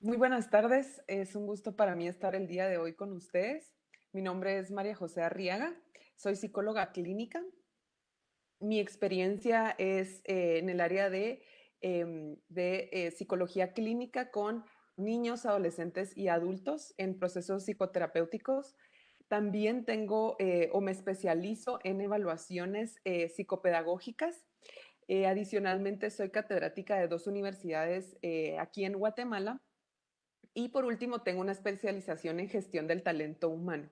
Muy buenas tardes, es un gusto para mí estar el día de hoy con ustedes. Mi nombre es María José Arriaga, soy psicóloga clínica. Mi experiencia es en el área de psicología clínica con niños, adolescentes y adultos en procesos psicoterapéuticos. También tengo o me especializo en evaluaciones psicopedagógicas. Adicionalmente, soy catedrática de dos universidades aquí en Guatemala y por último, tengo una especialización en gestión del talento humano.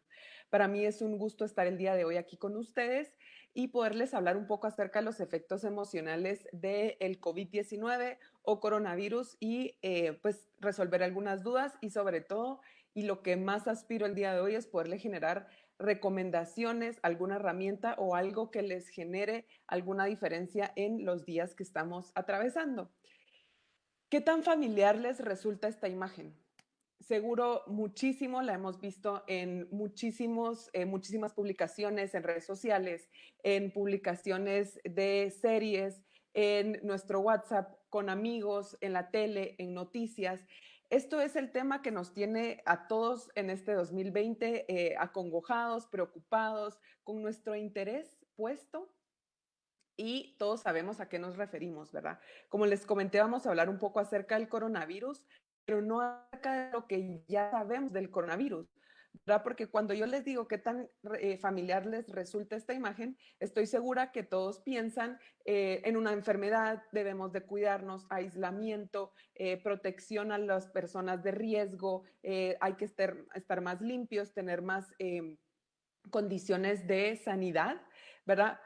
Para mí es un gusto estar el día de hoy aquí con ustedes y poderles hablar un poco acerca de los efectos emocionales del COVID-19 o coronavirus y pues resolver algunas dudas y sobre todo, y lo que más aspiro el día de hoy es poderle generar recomendaciones, alguna herramienta o algo que les genere alguna diferencia en los días que estamos atravesando. ¿Qué tan familiar les resulta esta imagen? Seguro muchísimo, la hemos visto en muchísimas publicaciones en redes sociales, en publicaciones de series, en nuestro WhatsApp con amigos, en la tele, en noticias. Esto es el tema que nos tiene a todos en este 2020 acongojados, preocupados, con nuestro interés puesto y todos sabemos a qué nos referimos, ¿verdad? Como les comenté, vamos a hablar un poco acerca del coronavirus, pero no acerca de lo que ya sabemos del coronavirus, ¿verdad? Porque cuando yo les digo qué tan familiar les resulta esta imagen, estoy segura que todos piensan en una enfermedad, debemos de cuidarnos, aislamiento, protección a las personas de riesgo, hay que estar más limpios, tener más condiciones de sanidad, ¿verdad?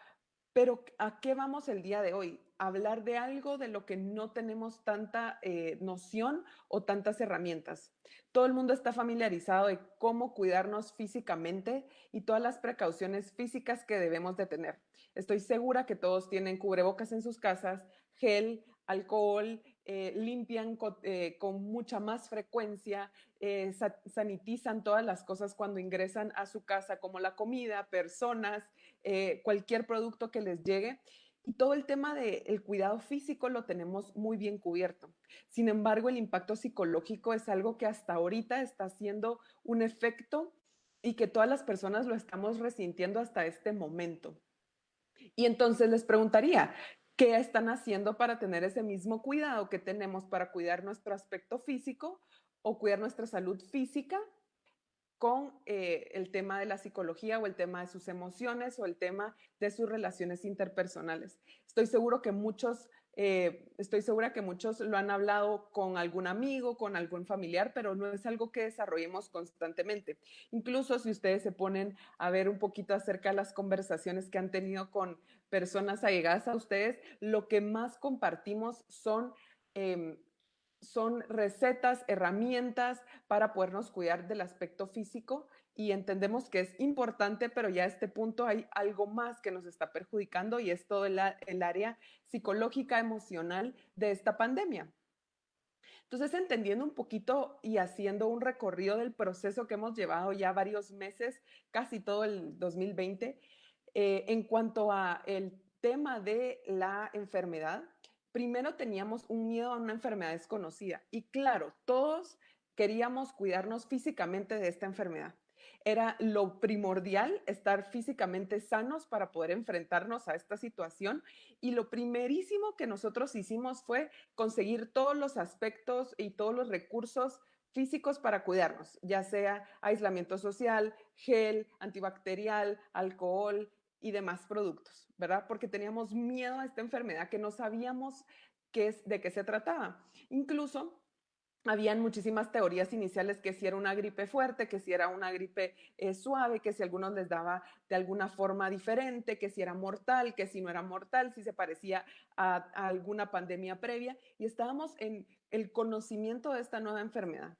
Pero ¿a qué vamos el día de hoy? Hablar de algo de lo que no tenemos tanta noción o tantas herramientas. Todo el mundo está familiarizado de cómo cuidarnos físicamente y todas las precauciones físicas que debemos de tener. Estoy segura que todos tienen cubrebocas en sus casas, gel, alcohol, limpian con mucha más frecuencia, sanitizan todas las cosas cuando ingresan a su casa, como la comida, personas, cualquier producto que les llegue. Y todo el tema del cuidado físico lo tenemos muy bien cubierto. Sin embargo, el impacto psicológico es algo que hasta ahorita está haciendo un efecto y que todas las personas lo estamos resintiendo hasta este momento. Y entonces les preguntaría, ¿qué están haciendo para tener ese mismo cuidado que tenemos para cuidar nuestro aspecto físico o cuidar nuestra salud física con el tema de la psicología o el tema de sus emociones o el tema de sus relaciones interpersonales? Estoy segura que muchos lo han hablado con algún amigo, con algún familiar, pero no es algo que desarrollemos constantemente. Incluso si ustedes se ponen a ver un poquito acerca de las conversaciones que han tenido con personas allegadas a ustedes, lo que más compartimos eh, son recetas, herramientas para podernos cuidar del aspecto físico y entendemos que es importante, pero ya a este punto hay algo más que nos está perjudicando y es todo el área psicológica, emocional de esta pandemia. Entonces, entendiendo un poquito y haciendo un recorrido del proceso que hemos llevado ya varios meses, casi todo el 2020, en cuanto a el tema de la enfermedad, primero teníamos un miedo a una enfermedad desconocida y claro, todos queríamos cuidarnos físicamente de esta enfermedad. Era lo primordial estar físicamente sanos para poder enfrentarnos a esta situación y lo primerísimo que nosotros hicimos fue conseguir todos los aspectos y todos los recursos físicos para cuidarnos, ya sea aislamiento social, gel, antibacterial, alcohol y demás productos, ¿verdad? Porque teníamos miedo a esta enfermedad que no sabíamos de qué se trataba. Incluso habían muchísimas teorías iniciales que si era una gripe fuerte, que si era una gripe suave, que si a algunos les daba de alguna forma diferente, que si era mortal, que si no era mortal, si se parecía a alguna pandemia previa, y estábamos en el conocimiento de esta nueva enfermedad.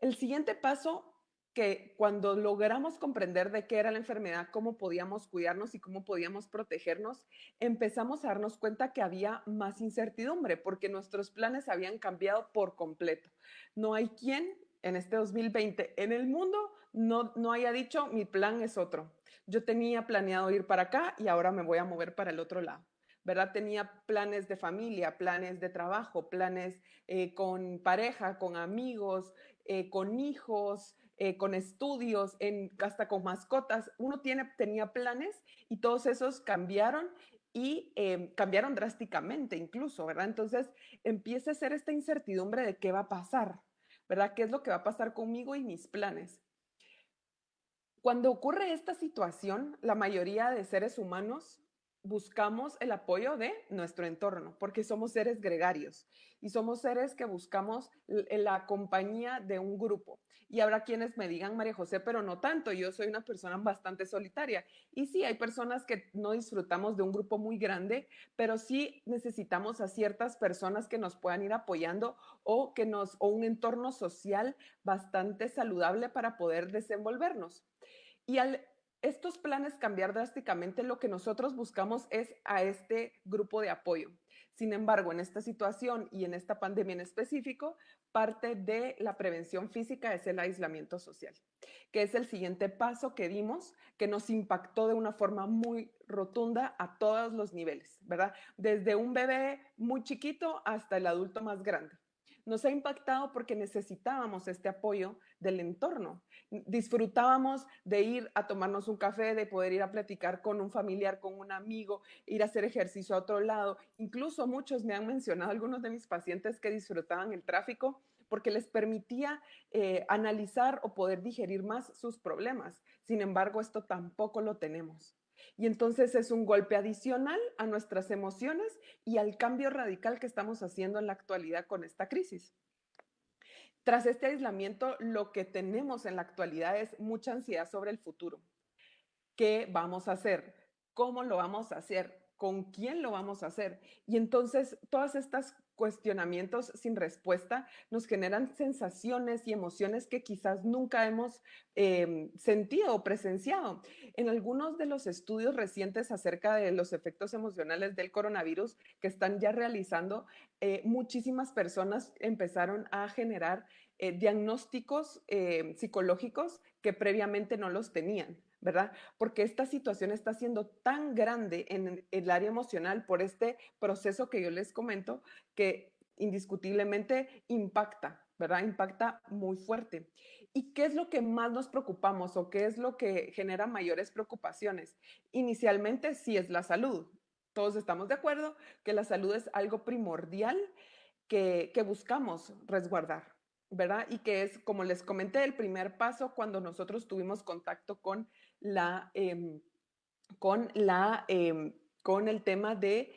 El siguiente paso, que cuando logramos comprender de qué era la enfermedad, cómo podíamos cuidarnos y cómo podíamos protegernos, empezamos a darnos cuenta que había más incertidumbre porque nuestros planes habían cambiado por completo. No hay quien en este 2020 en el mundo no haya dicho mi plan es otro. Yo tenía planeado ir para acá y ahora me voy a mover para el otro lado. ¿verdad? Tenía planes de familia, planes de trabajo, planes con pareja, con amigos, con hijos, con estudios, hasta con mascotas. Uno tenía planes y todos esos cambiaron y cambiaron drásticamente incluso, ¿verdad? Entonces empieza a ser esta incertidumbre de qué va a pasar, ¿verdad? ¿Qué es lo que va a pasar conmigo y mis planes? Cuando ocurre esta situación, la mayoría de seres humanos buscamos el apoyo de nuestro entorno, porque somos seres gregarios y somos seres que buscamos la compañía de un grupo. Y habrá quienes me digan, María José, pero no tanto, yo soy una persona bastante solitaria. Y sí, hay personas que no disfrutamos de un grupo muy grande, pero sí necesitamos a ciertas personas que nos puedan ir apoyando o un entorno social bastante saludable para poder desenvolvernos. Y al estos planes cambiar drásticamente, lo que nosotros buscamos es a este grupo de apoyo. Sin embargo, en esta situación y en esta pandemia en específico, parte de la prevención física es el aislamiento social, que es el siguiente paso que dimos, que nos impactó de una forma muy rotunda a todos los niveles, ¿verdad? Desde un bebé muy chiquito hasta el adulto más grande. Nos ha impactado porque necesitábamos este apoyo del entorno. Disfrutábamos de ir a tomarnos un café, de poder ir a platicar con un familiar, con un amigo, ir a hacer ejercicio a otro lado. Incluso muchos me han mencionado, algunos de mis pacientes, que disfrutaban el tráfico porque les permitía analizar o poder digerir más sus problemas. Sin embargo, esto tampoco lo tenemos. Y entonces es un golpe adicional a nuestras emociones y al cambio radical que estamos haciendo en la actualidad con esta crisis. Tras este aislamiento, lo que tenemos en la actualidad es mucha ansiedad sobre el futuro. ¿Qué vamos a hacer? ¿Cómo lo vamos a hacer? ¿Con quién lo vamos a hacer? Y entonces todas estas cuestionamientos sin respuesta nos generan sensaciones y emociones que quizás nunca hemos sentido o presenciado. En algunos de los estudios recientes acerca de los efectos emocionales del coronavirus que están ya realizando, muchísimas personas empezaron a generar diagnósticos psicológicos que previamente no los tenían, ¿verdad? Porque esta situación está siendo tan grande en el área emocional por este proceso que yo les comento que indiscutiblemente impacta, ¿verdad? Impacta muy fuerte. ¿Y qué es lo que más nos preocupamos o qué es lo que genera mayores preocupaciones? Inicialmente sí es la salud. Todos estamos de acuerdo que la salud es algo primordial que buscamos resguardar, ¿verdad? Y que es, como les comenté, el primer paso cuando nosotros tuvimos contacto la, eh, con, la, con el tema de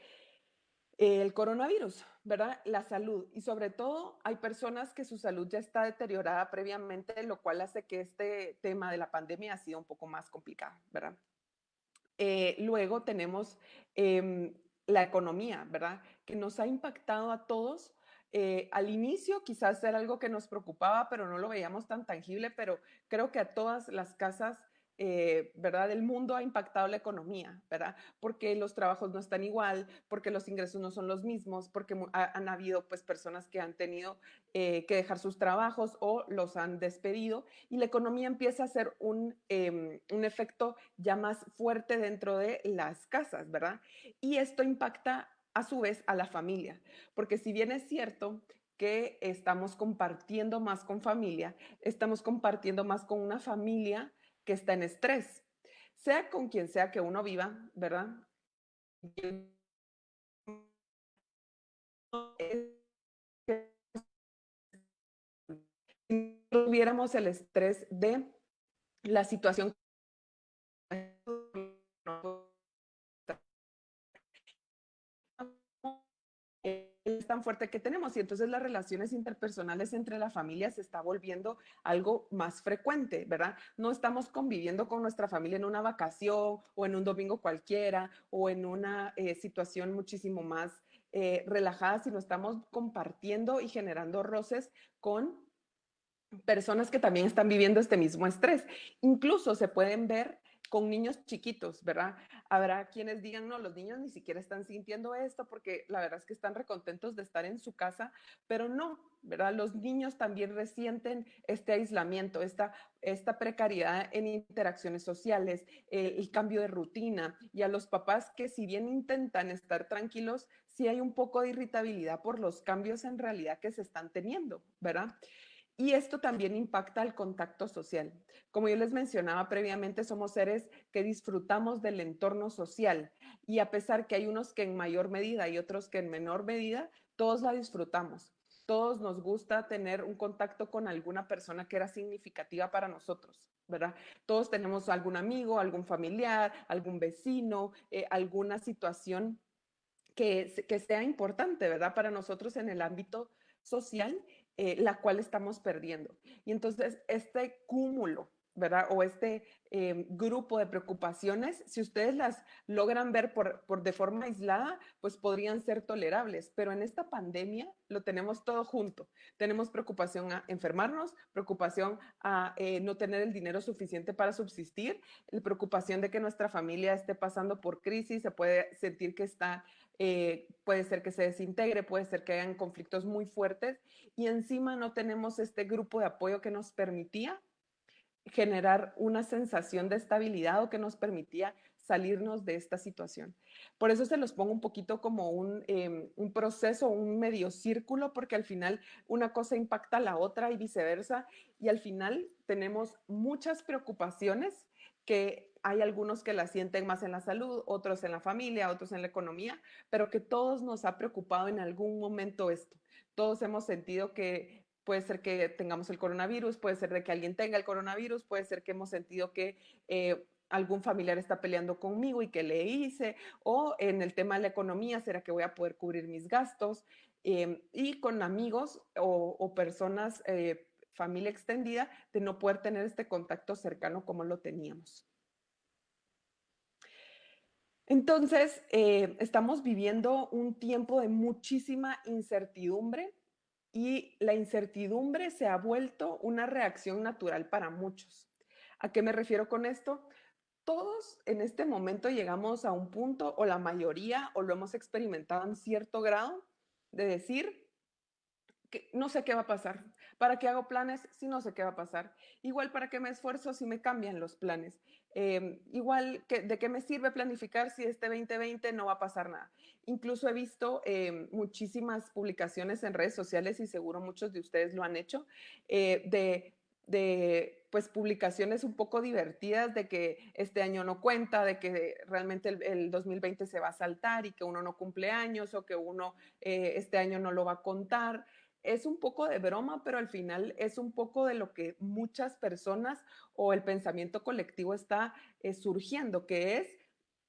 el coronavirus, ¿verdad? La salud. Y sobre todo hay personas que su salud ya está deteriorada previamente, lo cual hace que este tema de la pandemia ha sido un poco más complicado, ¿verdad? Luego tenemos la economía, ¿verdad? Que nos ha impactado a todos. Al inicio quizás era algo que nos preocupaba, pero no lo veíamos tan tangible, pero creo que a todas las casas, ¿verdad? Del mundo ha impactado la economía, ¿verdad? Porque los trabajos no están igual, porque los ingresos no son los mismos, porque han habido pues personas que han tenido que dejar sus trabajos o los han despedido y la economía empieza a ser un efecto ya más fuerte dentro de las casas, ¿verdad? Y esto impacta a su vez a la familia, porque si bien es cierto que estamos compartiendo más con familia, estamos compartiendo más con una familia que está en estrés, sea con quien sea que uno viva, ¿verdad? Si no tuviéramos el estrés de la situación es tan fuerte que tenemos y entonces las relaciones interpersonales entre la familia se está volviendo algo más frecuente, ¿verdad? No estamos conviviendo con nuestra familia en una vacación o en un domingo cualquiera o en una situación muchísimo más relajada, sino estamos compartiendo y generando roces con personas que también están viviendo este mismo estrés. Incluso se pueden ver con niños chiquitos, ¿verdad? Habrá quienes digan, no, los niños ni siquiera están sintiendo esto porque la verdad es que están recontentos de estar en su casa, pero no, ¿verdad? Los niños también resienten este aislamiento, esta precariedad en interacciones sociales, el cambio de rutina, y a los papás que si bien intentan estar tranquilos, sí hay un poco de irritabilidad por los cambios en realidad que se están teniendo, ¿verdad? Y esto también impacta al contacto social. Como yo les mencionaba previamente, somos seres que disfrutamos del entorno social y a pesar que hay unos que en mayor medida y otros que en menor medida, todos la disfrutamos. Todos nos gusta tener un contacto con alguna persona que era significativa para nosotros, ¿verdad? Todos tenemos algún amigo, algún familiar, algún vecino, alguna situación que sea importante, ¿verdad? Para nosotros en el ámbito social, la cual estamos perdiendo. Y entonces este cúmulo, ¿verdad? O este grupo de preocupaciones, si ustedes las logran ver de forma aislada, pues podrían ser tolerables, pero en esta pandemia lo tenemos todo junto. Tenemos preocupación a enfermarnos, preocupación a no tener el dinero suficiente para subsistir, preocupación de que nuestra familia esté pasando por crisis, se puede sentir que está puede ser que se desintegre, puede ser que hayan conflictos muy fuertes y encima no tenemos este grupo de apoyo que nos permitía generar una sensación de estabilidad o que nos permitía salirnos de esta situación. Por eso se los pongo un poquito como un proceso, un medio círculo, porque al final una cosa impacta a la otra y viceversa, y al final tenemos muchas preocupaciones que hay algunos que las sienten más en la salud, otros en la familia, otros en la economía, pero que todos nos ha preocupado en algún momento esto. Todos hemos sentido que puede ser que tengamos el coronavirus, puede ser de que alguien tenga el coronavirus, puede ser que hemos sentido que algún familiar está peleando conmigo y que le hice, o en el tema de la economía, ¿será que voy a poder cubrir mis gastos? Y con amigos o personas, familia extendida, de no poder tener este contacto cercano como lo teníamos. Entonces, estamos viviendo un tiempo de muchísima incertidumbre y la incertidumbre se ha vuelto una reacción natural para muchos. ¿A qué me refiero con esto? Todos en este momento llegamos a un punto, o la mayoría, o lo hemos experimentado en cierto grado, de decir, que no sé qué va a pasar. ¿Para qué hago planes si no sé qué va a pasar? Igual, ¿para qué me esfuerzo si me cambian los planes? Igual, ¿de qué me sirve planificar si este 2020 no va a pasar nada? Incluso he visto muchísimas publicaciones en redes sociales y seguro muchos de ustedes lo han hecho, de pues publicaciones un poco divertidas de que este año no cuenta, de que realmente el 2020 se va a saltar y que uno no cumple años o que uno este año no lo va a contar. Es un poco de broma, pero al final es un poco de lo que muchas personas o el pensamiento colectivo está surgiendo, que es,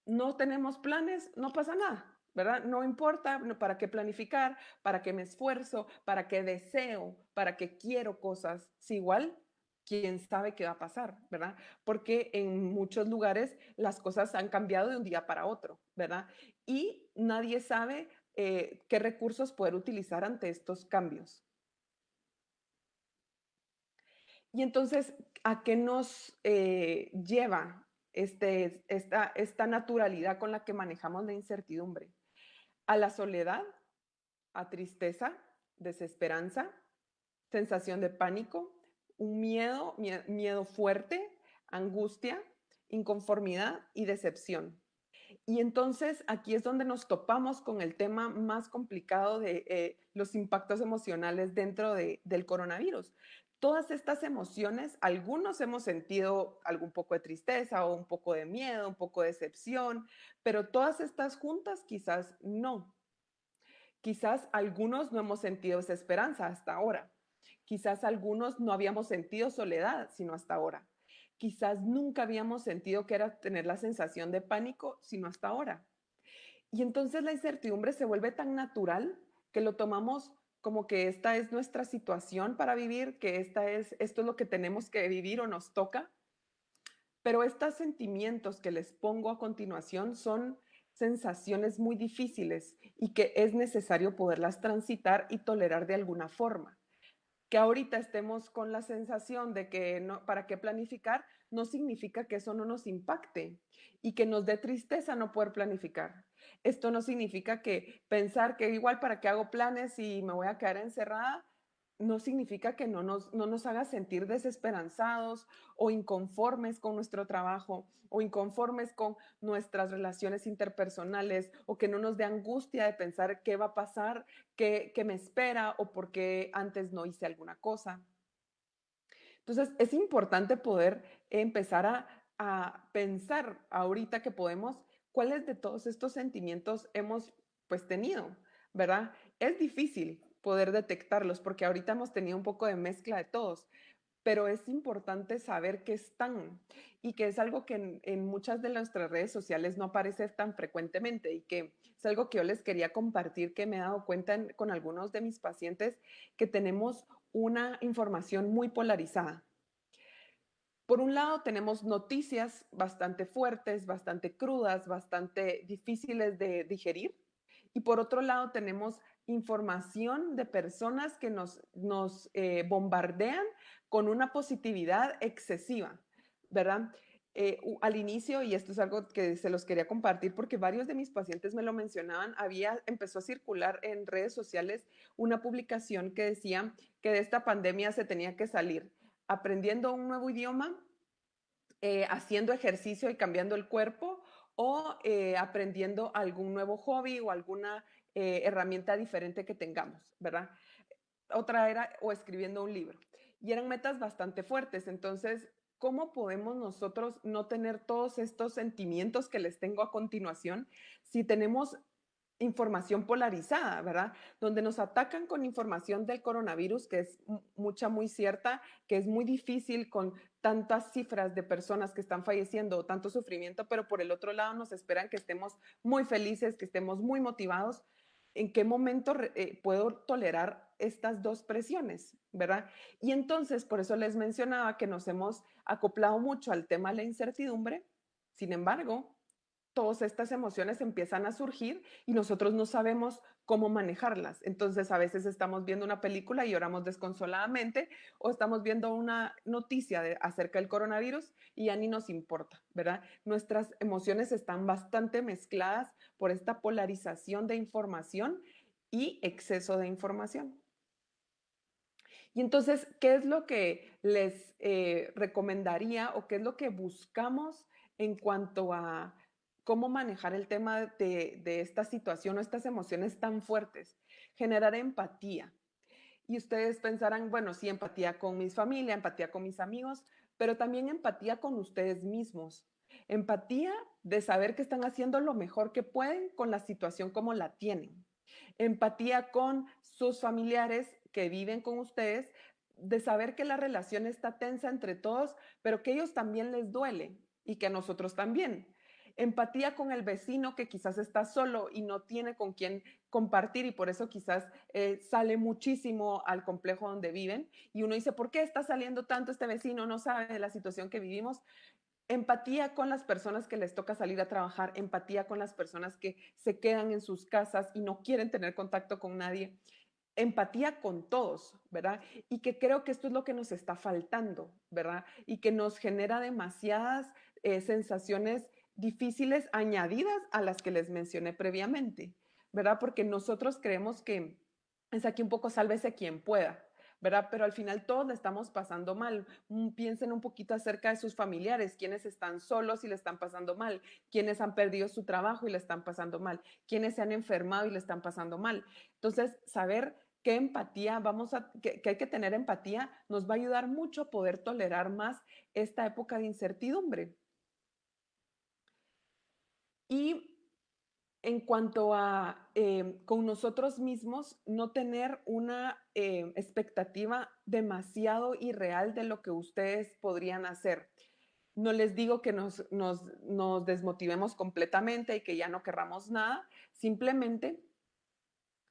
no tenemos planes, no pasa nada, ¿verdad? No importa para qué planificar, para qué me esfuerzo, para qué deseo, para qué quiero cosas, si igual quién sabe qué va a pasar, ¿verdad? Porque en muchos lugares las cosas han cambiado de un día para otro, ¿verdad? Y nadie sabe qué recursos poder utilizar ante estos cambios. Y entonces, ¿a qué nos lleva esta naturalidad con la que manejamos la incertidumbre? A la soledad, a tristeza, desesperanza, sensación de pánico, un miedo fuerte, angustia, inconformidad y decepción. Y entonces aquí es donde nos topamos con el tema más complicado de los impactos emocionales dentro del coronavirus. Todas estas emociones, algunos hemos sentido algún poco de tristeza o un poco de miedo, un poco de decepción, pero todas estas juntas quizás no. Quizás algunos no hemos sentido esa esperanza hasta ahora. Quizás algunos no habíamos sentido soledad, sino hasta ahora. Quizás nunca habíamos sentido que era tener la sensación de pánico, sino hasta ahora. Y entonces la incertidumbre se vuelve tan natural que lo tomamos como que esta es nuestra situación para vivir, que esto es lo que tenemos que vivir o nos toca. Pero estos sentimientos que les pongo a continuación son sensaciones muy difíciles y que es necesario poderlas transitar y tolerar de alguna forma. Que ahorita estemos con la sensación de que no, ¿para qué planificar? No significa que eso no nos impacte y que nos dé tristeza no poder planificar. Esto no significa que pensar que igual para qué hago planes y me voy a quedar encerrada, no significa que no nos haga sentir desesperanzados o inconformes con nuestro trabajo o inconformes con nuestras relaciones interpersonales o que no nos dé angustia de pensar qué va a pasar, qué me espera o por qué antes no hice alguna cosa. Entonces, es importante poder empezar a pensar ahorita que podemos cuáles de todos estos sentimientos hemos pues tenido, ¿verdad? Es difícil poder detectarlos porque ahorita hemos tenido un poco de mezcla de todos, pero es importante saber que están y que es algo que en muchas de nuestras redes sociales no aparece tan frecuentemente y que es algo que yo les quería compartir, que me he dado cuenta con algunos de mis pacientes que tenemos una información muy polarizada. Por un lado, tenemos noticias bastante fuertes, bastante crudas, bastante difíciles de digerir. Y por otro lado, tenemos información de personas que nos bombardean con una positividad excesiva, ¿verdad? Al inicio, y esto es algo que se los quería compartir porque varios de mis pacientes me lo mencionaban, empezó a circular en redes sociales una publicación que decía que de esta pandemia se tenía que salir aprendiendo un nuevo idioma, haciendo ejercicio y cambiando el cuerpo o aprendiendo algún nuevo hobby o alguna herramienta diferente que tengamos, ¿verdad? Otra era o escribiendo un libro. Y eran metas bastante fuertes. Entonces, ¿cómo podemos nosotros no tener todos estos sentimientos que les tengo a continuación si tenemos información polarizada, ¿verdad? Donde nos atacan con información del coronavirus, que es mucha, muy cierta, que es muy difícil con tantas cifras de personas que están falleciendo o tanto sufrimiento, pero por el otro lado nos esperan que estemos muy felices, que estemos muy motivados. ¿En qué momento puedo tolerar estas dos presiones, verdad? Y entonces, por eso les mencionaba que nos hemos acoplado mucho al tema de la incertidumbre. Sin embargo, todas estas emociones empiezan a surgir y nosotros no sabemos cómo manejarlas. Entonces, a veces estamos viendo una película y lloramos desconsoladamente o estamos viendo una noticia acerca del coronavirus y ya ni nos importa, ¿verdad? Nuestras emociones están bastante mezcladas por esta polarización de información y exceso de información. Y entonces, ¿qué es lo que les recomendaría o qué es lo que buscamos en cuanto a cómo manejar el tema de esta situación o estas emociones tan fuertes? Generar empatía. Y ustedes pensarán, bueno, sí, empatía con mi familia, empatía con mis amigos, pero también empatía con ustedes mismos. Empatía de saber que están haciendo lo mejor que pueden con la situación como la tienen. Empatía con sus familiares que viven con ustedes, de saber que la relación está tensa entre todos, pero que a ellos también les duele y que a nosotros también. Empatía con el vecino que quizás está solo y no tiene con quién compartir y por eso quizás sale muchísimo al complejo donde viven y uno dice, ¿por qué está saliendo tanto este vecino? No sabe de la situación que vivimos. Empatía con las personas que les toca salir a trabajar, empatía con las personas que se quedan en sus casas y no quieren tener contacto con nadie, empatía con todos, ¿verdad? Y que creo que esto es lo que nos está faltando, ¿verdad? Y que nos genera demasiadas sensaciones difíciles añadidas a las que les mencioné previamente, ¿verdad? Porque nosotros creemos que es aquí un poco sálvese quien pueda, ¿verdad? Pero al final todos le estamos pasando mal. Piensen un poquito acerca de sus familiares, quienes están solos y le están pasando mal, quienes han perdido su trabajo y le están pasando mal, quienes se han enfermado y le están pasando mal. Entonces, saber qué empatía que hay que tener empatía nos va a ayudar mucho a poder tolerar más esta época de incertidumbre. Y en cuanto a con nosotros mismos, no tener una expectativa demasiado irreal de lo que ustedes podrían hacer. No les digo que nos desmotivemos completamente y que ya no querramos nada, simplemente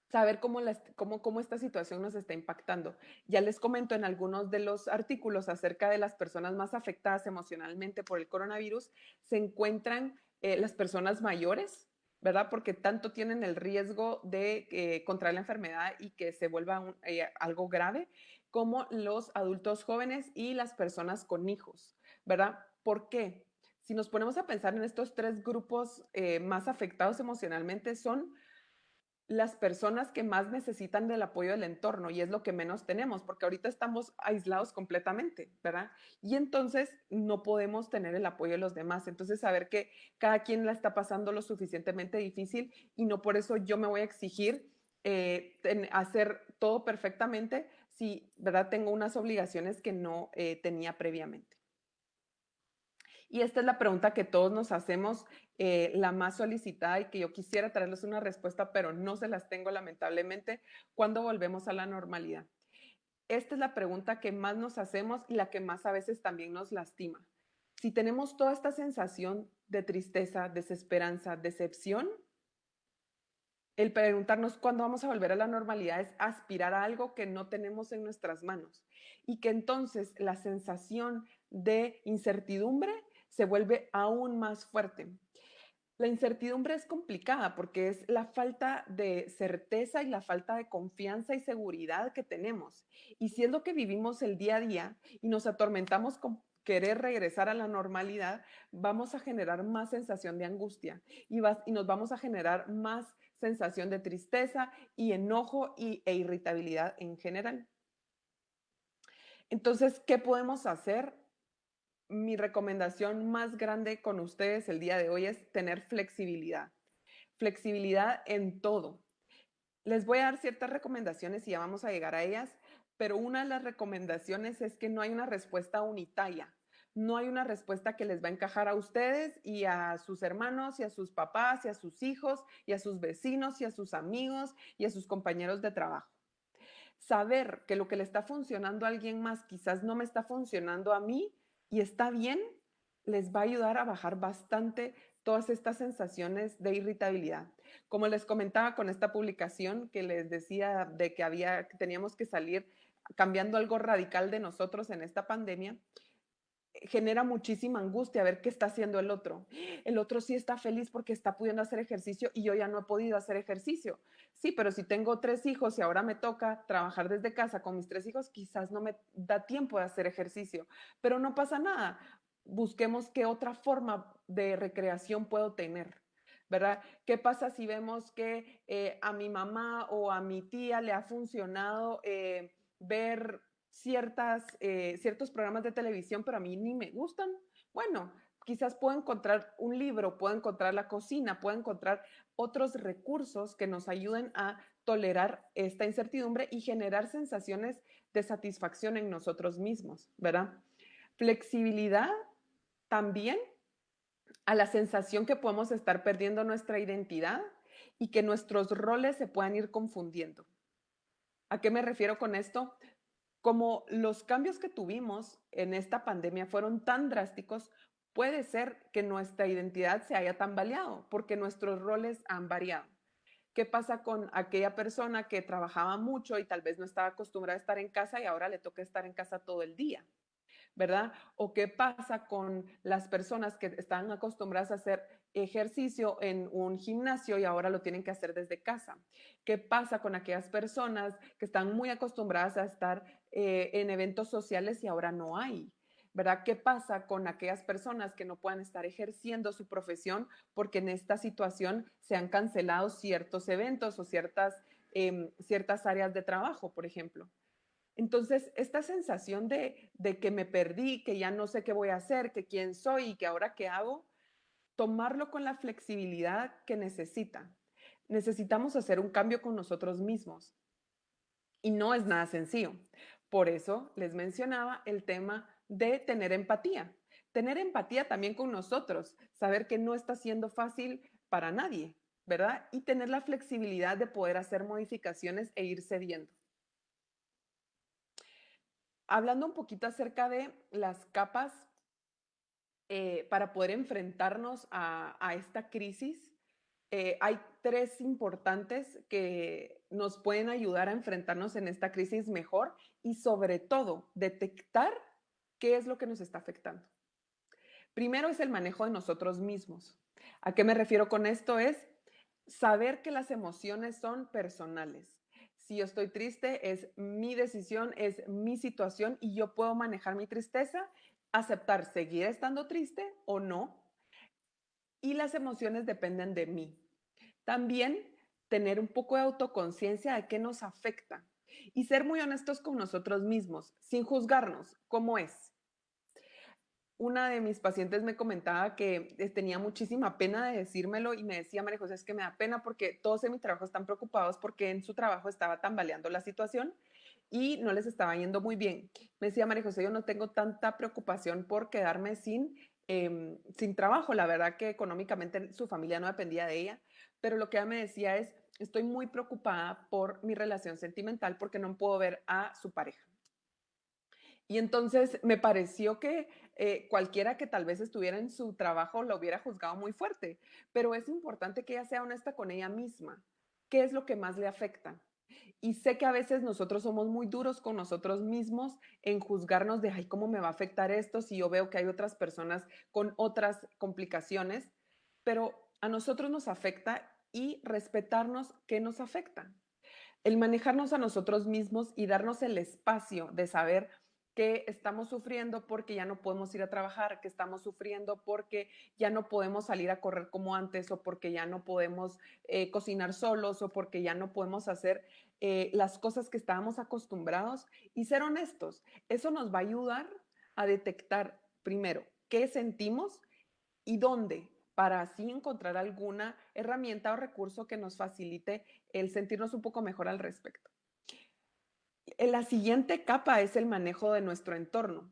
saber cómo esta situación nos está impactando. Ya les comento en algunos de los artículos acerca de las personas más afectadas emocionalmente por el coronavirus, se encuentran las personas mayores, ¿verdad? Porque tanto tienen el riesgo de contraer la enfermedad y que se vuelva algo grave, como los adultos jóvenes y las personas con hijos, ¿verdad? ¿Por qué? Si nos ponemos a pensar en estos tres grupos más afectados emocionalmente, son las personas que más necesitan del apoyo del entorno y es lo que menos tenemos, porque ahorita estamos aislados completamente, ¿verdad? Y entonces no podemos tener el apoyo de los demás. Entonces, saber que cada quien la está pasando lo suficientemente difícil y no por eso yo me voy a exigir hacer todo perfectamente si, ¿verdad? Tengo unas obligaciones que no tenía previamente. Y esta es la pregunta que todos nos hacemos, la más solicitada y que yo quisiera traerles una respuesta, pero no se las tengo lamentablemente. ¿Cuándo volvemos a la normalidad? Esta es la pregunta que más nos hacemos y la que más a veces también nos lastima. Si tenemos toda esta sensación de tristeza, desesperanza, decepción, el preguntarnos cuándo vamos a volver a la normalidad es aspirar a algo que no tenemos en nuestras manos y que entonces la sensación de incertidumbre se vuelve aún más fuerte. La incertidumbre es complicada porque es la falta de certeza y la falta de confianza y seguridad que tenemos. Y si es lo que vivimos el día a día y nos atormentamos con querer regresar a la normalidad, vamos a generar más sensación de angustia y nos vamos a generar más sensación de tristeza y enojo e irritabilidad en general. Entonces, ¿qué podemos hacer? Mi recomendación más grande con ustedes el día de hoy es tener flexibilidad. Flexibilidad en todo. Les voy a dar ciertas recomendaciones y ya vamos a llegar a ellas, pero una de las recomendaciones es que no hay una respuesta unitaria. No hay una respuesta que les va a encajar a ustedes y a sus hermanos y a sus papás y a sus hijos y a sus vecinos y a sus amigos y a sus compañeros de trabajo. Saber que lo que le está funcionando a alguien más quizás no me está funcionando a mí y está bien, les va a ayudar a bajar bastante todas estas sensaciones de irritabilidad. Como les comentaba con esta publicación que les decía de que teníamos que salir cambiando algo radical de nosotros en esta pandemia, genera muchísima angustia ver qué está haciendo el otro. El otro sí está feliz porque está pudiendo hacer ejercicio y yo ya no he podido hacer ejercicio. Sí, pero si tengo 3 hijos y ahora me toca trabajar desde casa con mis 3 hijos, quizás no me da tiempo de hacer ejercicio, pero no pasa nada. Busquemos qué otra forma de recreación puedo tener. ¿Verdad? ¿Qué pasa si vemos que a mi mamá o a mi tía le ha funcionado ver ciertos programas de televisión, pero a mí ni me gustan? Bueno, quizás puedo encontrar un libro, puedo encontrar la cocina, puedo encontrar otros recursos que nos ayuden a tolerar esta incertidumbre y generar sensaciones de satisfacción en nosotros mismos, ¿verdad? Flexibilidad también a la sensación que podemos estar perdiendo nuestra identidad y que nuestros roles se puedan ir confundiendo. ¿A qué me refiero con esto? Como los cambios que tuvimos en esta pandemia fueron tan drásticos, puede ser que nuestra identidad se haya tambaleado porque nuestros roles han variado. ¿Qué pasa con aquella persona que trabajaba mucho y tal vez no estaba acostumbrada a estar en casa y ahora le toca estar en casa todo el día? ¿Verdad? ¿O qué pasa con las personas que están acostumbradas a hacer ejercicio en un gimnasio y ahora lo tienen que hacer desde casa? ¿Qué pasa con aquellas personas que están muy acostumbradas a estar en eventos sociales y ahora no hay? ¿Verdad? ¿Qué pasa con aquellas personas que no puedan estar ejerciendo su profesión porque en esta situación se han cancelado ciertos eventos o ciertas áreas de trabajo, por ejemplo? Entonces, esta sensación de que me perdí, que ya no sé qué voy a hacer, que quién soy y que ahora qué hago, tomarlo con la flexibilidad que necesita. Necesitamos hacer un cambio con nosotros mismos y no es nada sencillo. Por eso les mencionaba el tema de tener empatía. Tener empatía también con nosotros, saber que no está siendo fácil para nadie, ¿verdad? Y tener la flexibilidad de poder hacer modificaciones e ir cediendo. Hablando un poquito acerca de las capas para poder enfrentarnos a esta crisis, hay tres importantes que nos pueden ayudar a enfrentarnos en esta crisis mejor y sobre todo detectar qué es lo que nos está afectando. Primero es el manejo de nosotros mismos. ¿A qué me refiero con esto? Es Saber que las emociones son personales. Si yo estoy triste, es mi decisión, es mi situación y yo puedo manejar mi tristeza, aceptar seguir estando triste o no. Y las emociones dependen de mí. También tener un poco de autoconciencia de qué nos afecta y ser muy honestos con nosotros mismos, sin juzgarnos, cómo es. Una de mis pacientes me comentaba que tenía muchísima pena de decírmelo y me decía, María José, es que me da pena porque todos en mi trabajo están preocupados porque en su trabajo estaba tambaleando la situación y no les estaba yendo muy bien. Me decía, María José, yo no tengo tanta preocupación por quedarme sin trabajo. La verdad que económicamente su familia no dependía de ella, pero lo que ella me decía es, estoy muy preocupada por mi relación sentimental porque no puedo ver a su pareja. Y entonces me pareció que cualquiera que tal vez estuviera en su trabajo lo hubiera juzgado muy fuerte, pero es importante que ella sea honesta con ella misma. ¿Qué es lo que más le afecta? Y sé que a veces nosotros somos muy duros con nosotros mismos en juzgarnos de, ay, ¿cómo me va a afectar esto si yo veo que hay otras personas con otras complicaciones? Pero a nosotros nos afecta y respetarnos qué nos afecta. El manejarnos a nosotros mismos y darnos el espacio de saber que estamos sufriendo porque ya no podemos ir a trabajar, que estamos sufriendo porque ya no podemos salir a correr como antes o porque ya no podemos cocinar solos o porque ya no podemos hacer las cosas que estábamos acostumbrados y ser honestos. Eso nos va a ayudar a detectar primero qué sentimos y dónde, para así encontrar alguna herramienta o recurso que nos facilite el sentirnos un poco mejor al respecto. La siguiente capa es el manejo de nuestro entorno.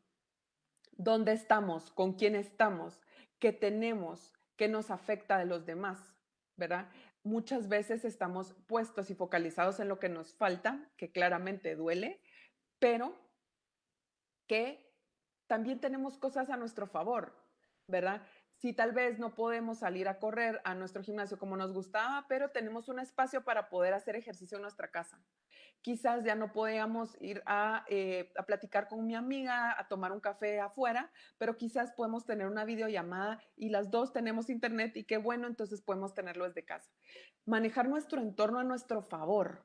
¿Dónde estamos? ¿Con quién estamos? ¿Qué tenemos? ¿Qué nos afecta de los demás? ¿Verdad? Muchas veces estamos puestos y focalizados en lo que nos falta, que claramente duele, pero que también tenemos cosas a nuestro favor, ¿verdad? Si tal vez no podemos salir a correr a nuestro gimnasio como nos gustaba, pero tenemos un espacio para poder hacer ejercicio en nuestra casa. Quizás ya no podíamos ir a platicar con mi amiga, a tomar un café afuera, pero quizás podemos tener una videollamada y las dos tenemos internet y qué bueno, entonces podemos tenerlo desde casa. Manejar nuestro entorno a nuestro favor.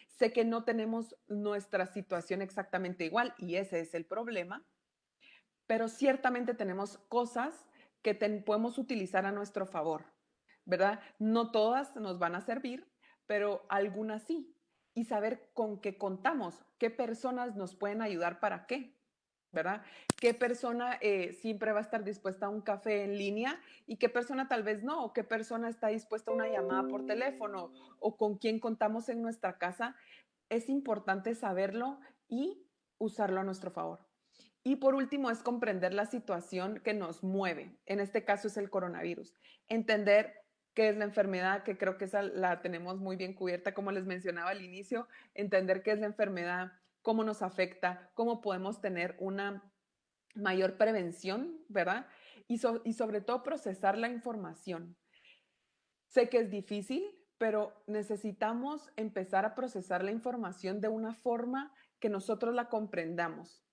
Sé que no tenemos nuestra situación exactamente igual y ese es el problema, pero ciertamente tenemos cosas que podemos utilizar a nuestro favor, ¿verdad? No todas nos van a servir, pero algunas sí. Y saber con qué contamos, qué personas nos pueden ayudar para qué, ¿verdad? ¿Qué persona siempre va a estar dispuesta a un café en línea y qué persona tal vez no? ¿O qué persona está dispuesta a una llamada por teléfono? ¿O con quién contamos en nuestra casa? Es importante saberlo y usarlo a nuestro favor. Y por último es comprender la situación que nos mueve. En este caso es el coronavirus. Entender qué es la enfermedad, que creo que esa la tenemos muy bien cubierta, como les mencionaba al inicio, entender qué es la enfermedad, cómo nos afecta, cómo podemos tener una mayor prevención, ¿verdad? Y sobre todo procesar la información. Sé que es difícil, pero necesitamos empezar a procesar la información de una forma que nosotros la comprendamos.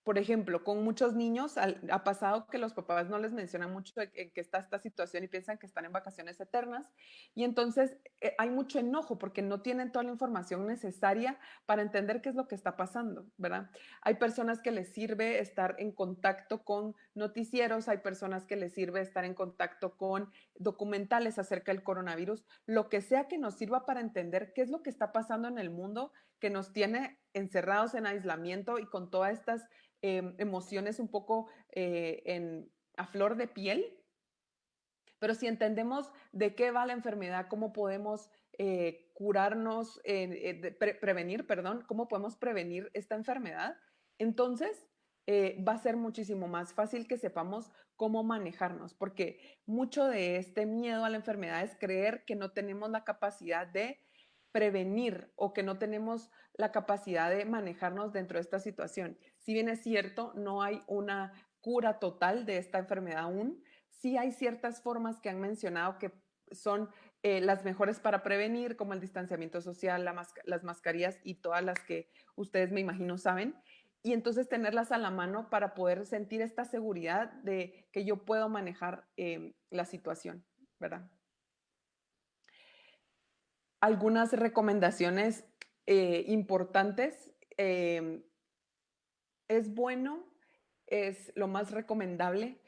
Por ejemplo, con muchos niños ha pasado que los papás no les mencionan mucho en que está esta situación y piensan que están en vacaciones eternas. Y entonces hay mucho enojo porque no tienen toda la información necesaria para entender qué es lo que está pasando, ¿verdad? Hay personas que les sirve estar en contacto con noticieros, hay personas que les sirve estar en contacto con documentales acerca del coronavirus, lo que sea que nos sirva para entender qué es lo que está pasando en el mundo que nos tiene encerrados en aislamiento y con todas estas emociones un poco a flor de piel, pero si entendemos de qué va la enfermedad, cómo podemos curarnos, prevenir, perdón, cómo podemos prevenir esta enfermedad, entonces va a ser muchísimo más fácil que sepamos cómo manejarnos, porque mucho de este miedo a la enfermedad es creer que no tenemos la capacidad de prevenir o que no tenemos la capacidad de manejarnos dentro de esta situación. Si bien es cierto, no hay una cura total de esta enfermedad aún, sí hay ciertas formas que han mencionado que son las mejores para prevenir, como el distanciamiento social, las mascarillas y todas las que ustedes me imagino saben. Y entonces tenerlas a la mano para poder sentir esta seguridad de que yo puedo manejar la situación, ¿verdad? Algunas recomendaciones importantes. Es bueno, es lo más recomendable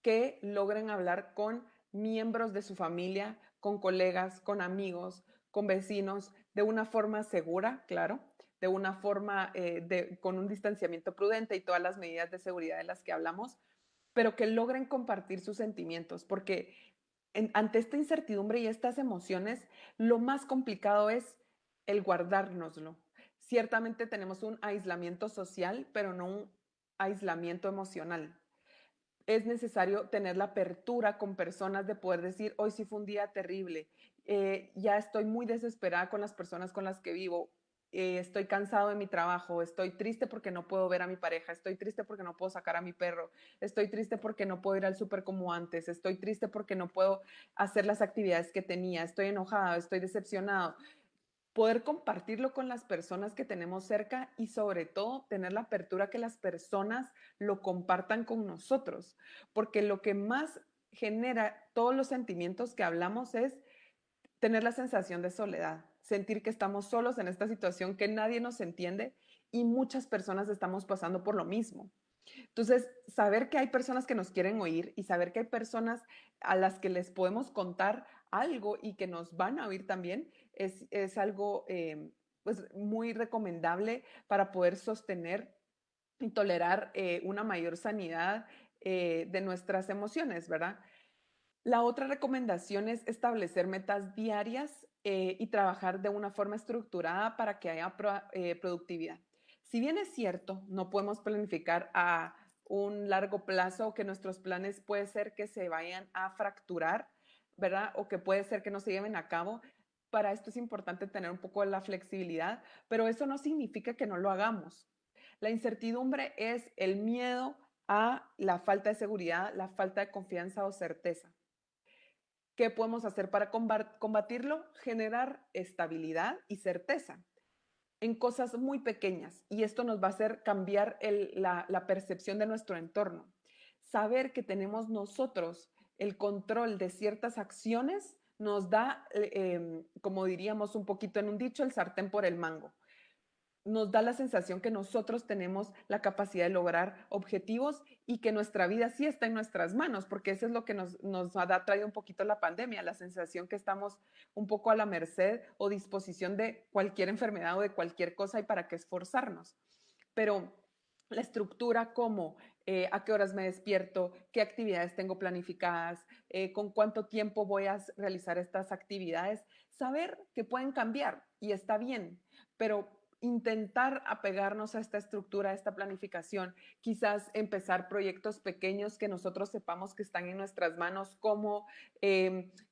que logren hablar con miembros de su familia, con colegas, con amigos, con vecinos, de una forma segura, claro, de una forma con un distanciamiento prudente y todas las medidas de seguridad de las que hablamos, pero que logren compartir sus sentimientos, porque ante esta incertidumbre y estas emociones, lo más complicado es el guardárnoslo. Ciertamente tenemos un aislamiento social, pero no un aislamiento emocional. Es necesario tener la apertura con personas de poder decir, hoy sí fue un día terrible, ya estoy muy desesperada con las personas con las que vivo, estoy cansado de mi trabajo, estoy triste porque no puedo ver a mi pareja, estoy triste porque no puedo sacar a mi perro, estoy triste porque no puedo ir al súper como antes, estoy triste porque no puedo hacer las actividades que tenía, estoy enojado, estoy decepcionado. Poder compartirlo con las personas que tenemos cerca y sobre todo tener la apertura que las personas lo compartan con nosotros, porque lo que más genera todos los sentimientos que hablamos es tener la sensación de soledad, sentir que estamos solos en esta situación, que nadie nos entiende y muchas personas estamos pasando por lo mismo. Entonces, saber que hay personas que nos quieren oír y saber que hay personas a las que les podemos contar algo y que nos van a oír también es algo pues, muy recomendable para poder sostener y tolerar una mayor sanidad de nuestras emociones, ¿verdad? La otra recomendación es establecer metas diarias y trabajar de una forma estructurada para que haya productividad. Si bien es cierto, no podemos planificar a un largo plazo, que nuestros planes puede ser que se vayan a fracturar, ¿verdad? O que puede ser que no se lleven a cabo. Para esto es importante tener un poco de la flexibilidad, pero eso no significa que no lo hagamos. La incertidumbre es el miedo a la falta de seguridad, la falta de confianza o certeza. ¿Qué podemos hacer para combatirlo? Generar estabilidad y certeza en cosas muy pequeñas y esto nos va a hacer cambiar la percepción de nuestro entorno. Saber que tenemos nosotros el control de ciertas acciones nos da, como diríamos un poquito en un dicho, el sartén por el mango. Nos da la sensación que nosotros tenemos la capacidad de lograr objetivos y que nuestra vida sí está en nuestras manos, porque eso es lo que nos ha traído un poquito la pandemia, la sensación que estamos un poco a la merced o disposición de cualquier enfermedad o de cualquier cosa y para qué esforzarnos. Pero la estructura como a qué horas me despierto, qué actividades tengo planificadas, con cuánto tiempo voy a realizar estas actividades, saber que pueden cambiar y está bien, pero intentar apegarnos a esta estructura, a esta planificación, quizás empezar proyectos pequeños que nosotros sepamos que están en nuestras manos, como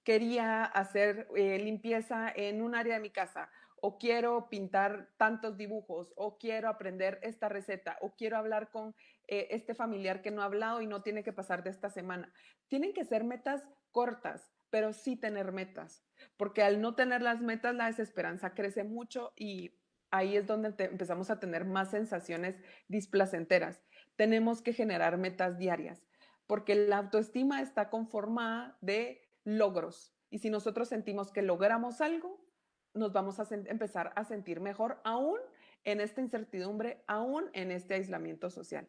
quería hacer limpieza en un área de mi casa, o quiero pintar tantos dibujos, o quiero aprender esta receta, o quiero hablar con este familiar que no ha hablado y no tiene que pasar de esta semana. Tienen que ser metas cortas, pero sí tener metas, porque al no tener las metas la desesperanza crece mucho y ahí es donde empezamos a tener más sensaciones displacenteras. Tenemos que generar metas diarias, porque la autoestima está conformada de logros. Y si nosotros sentimos que logramos algo, nos vamos a empezar a sentir mejor, aún en esta incertidumbre, aún en este aislamiento social.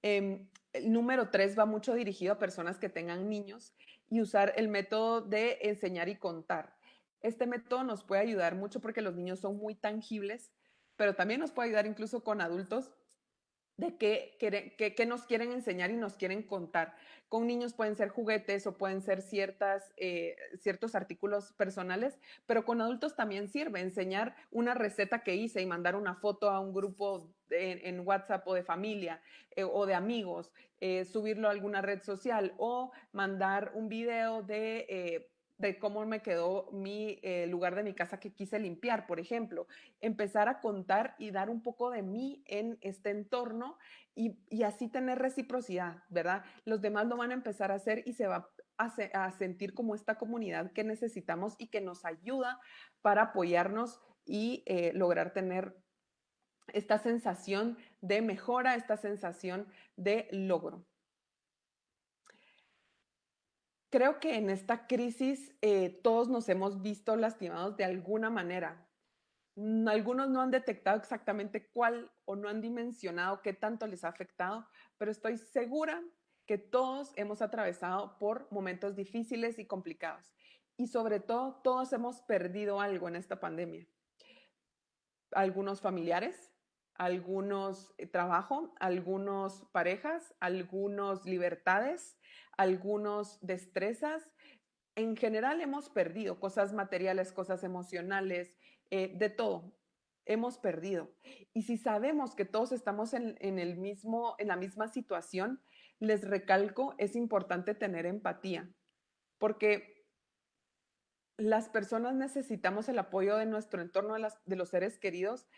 El número 3 va mucho dirigido a personas que tengan niños y usar el método de enseñar y contar. Este método nos puede ayudar mucho porque los niños son muy tangibles, pero también nos puede ayudar incluso con adultos de qué nos quieren enseñar y nos quieren contar. Con niños pueden ser juguetes o pueden ser ciertos artículos personales, pero con adultos también sirve enseñar una receta que hice y mandar una foto a un grupo en WhatsApp o de familia o de amigos, subirlo a alguna red social o mandar un video de cómo me quedó mi lugar de mi casa que quise limpiar, por ejemplo. Empezar a contar y dar un poco de mí en este entorno y así tener reciprocidad, ¿verdad? Los demás lo van a empezar a hacer y se va a sentir como esta comunidad que necesitamos y que nos ayuda para apoyarnos y lograr tener esta sensación de mejora, esta sensación de logro. Creo que en esta crisis todos nos hemos visto lastimados de alguna manera. Algunos no han detectado exactamente cuál o no han dimensionado qué tanto les ha afectado, pero estoy segura que todos hemos atravesado por momentos difíciles y complicados. Y sobre todo, todos hemos perdido algo en esta pandemia. Algunos familiares, algunos trabajo, algunos parejas, algunos libertades, algunos destrezas. En general hemos perdido cosas materiales, cosas emocionales, de todo. Hemos perdido. Y si sabemos que todos estamos en la misma situación, les recalco, es importante tener empatía, porque las personas necesitamos el apoyo de nuestro entorno, de los seres queridos,